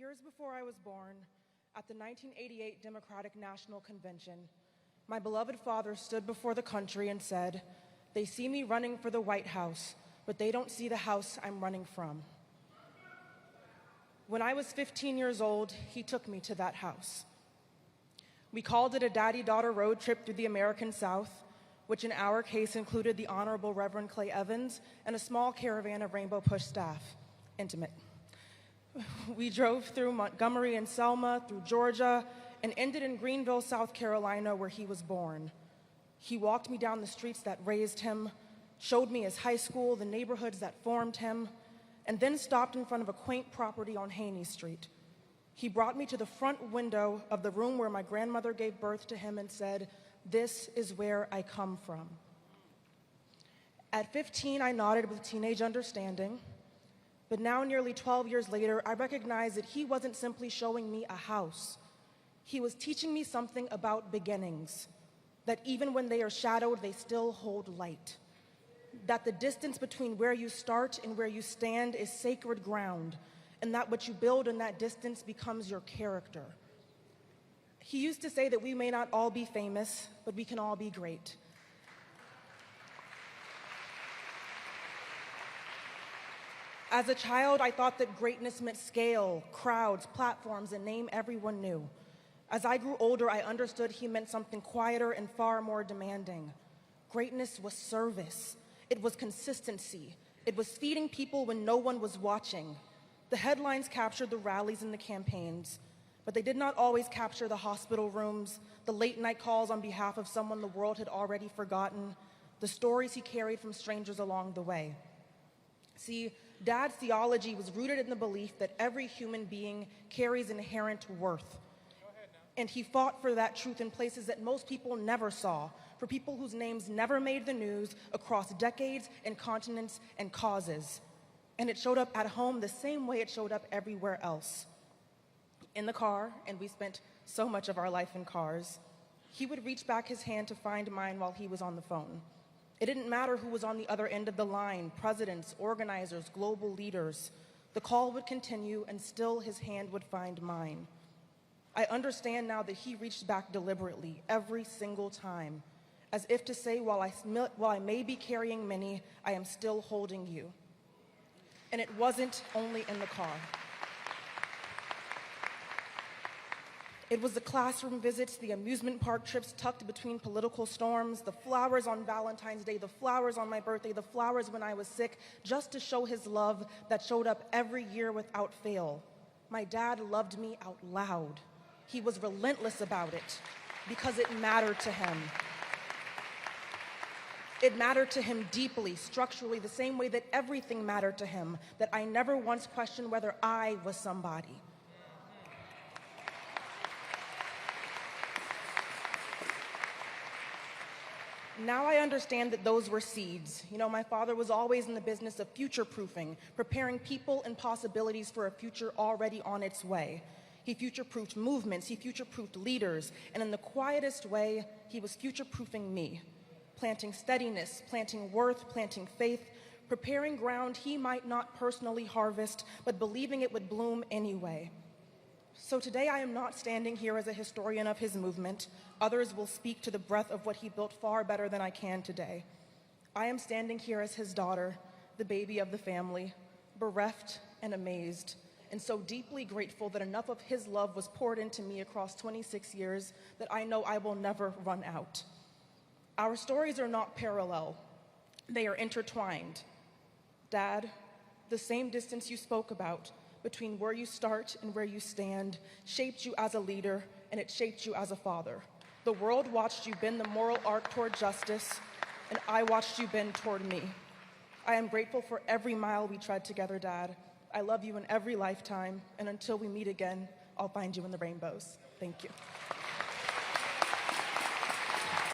Years before I was born, at the 1988 Democratic National Convention, my beloved father stood before the country and said, "They see me running for the White House, but they don't see the house I'm running from." When I was 15 years old, he took me to that house. We called it a daddy-daughter road trip through the American South, which in our case included the Honorable Reverend Clay Evans and a small caravan of Rainbow Push staff. Intimate. We drove through Montgomery and Selma, through Georgia, and ended in Greenville, South Carolina, where he was born. He walked me down the streets that raised him, showed me his high school, the neighborhoods that formed him, and then stopped in front of a quaint property on Haney Street. He brought me to the front window of the room where my grandmother gave birth to him and said, "This is where I come from." At 15, I nodded with teenage understanding. But now, nearly 12 years later, I recognize that he wasn't simply showing me a house. He was teaching me something about beginnings, that even when they are shadowed, they still hold light, that the distance between where you start and where you stand is sacred ground, and that what you build in that distance becomes your character. He used to say that we may not all be famous, but we can all be great. As a child, I thought that greatness meant scale, crowds, platforms, and name everyone knew. As I grew older, I understood he meant something quieter and far more demanding. Greatness was service. It was consistency. It was feeding people when no one was watching. The headlines captured the rallies and the campaigns, but they did not always capture the hospital rooms, the late-night calls on behalf of someone the world had already forgotten, the stories he carried from strangers along the way. See, Dad's theology was rooted in the belief that every human being carries inherent worth. And he fought for that truth in places that most people never saw, for people whose names never made the news across decades and continents and causes. And it showed up at home the same way it showed up everywhere else. In the car, and we spent so much of our life in cars, he would reach back his hand to find mine while he was on the phone. It didn't matter who was on the other end of the line, presidents, organizers, global leaders. The call would continue, and still his hand would find mine. I understand now that he reached back deliberately every single time, as if to say, while I may be carrying many, I am still holding you. And it wasn't only in the car. It was the classroom visits, the amusement park trips tucked between political storms, the flowers on Valentine's Day, the flowers on my birthday, the flowers when I was sick, just to show his love that showed up every year without fail. My dad loved me out loud. He was relentless about it because it mattered to him. It mattered to him deeply, structurally, the same way that everything mattered to him, that I never once questioned whether I was somebody. Now I understand that those were seeds. You know, my father was always in the business of future-proofing, preparing people and possibilities for a future already on its way. He future-proofed movements, he future-proofed leaders, and in the quietest way, he was future-proofing me, planting steadiness, planting worth, planting faith, preparing ground he might not personally harvest, but believing it would bloom anyway. So today I am not standing here as a historian of his movement. Others will speak to the breadth of what he built far better than I can today. I am standing here as his daughter, the baby of the family, bereft and amazed, and so deeply grateful that enough of his love was poured into me across 26 years that I know I will never run out. Our stories are not parallel. They are intertwined. Dad, the same distance you spoke about between where you start and where you stand shaped you as a leader, and it shaped you as a father. The world watched you bend the moral arc toward justice, and I watched you bend toward me. I am grateful for every mile we tread together, Dad. I love you in every lifetime, and until we meet again, I'll find you in the rainbows. Thank you.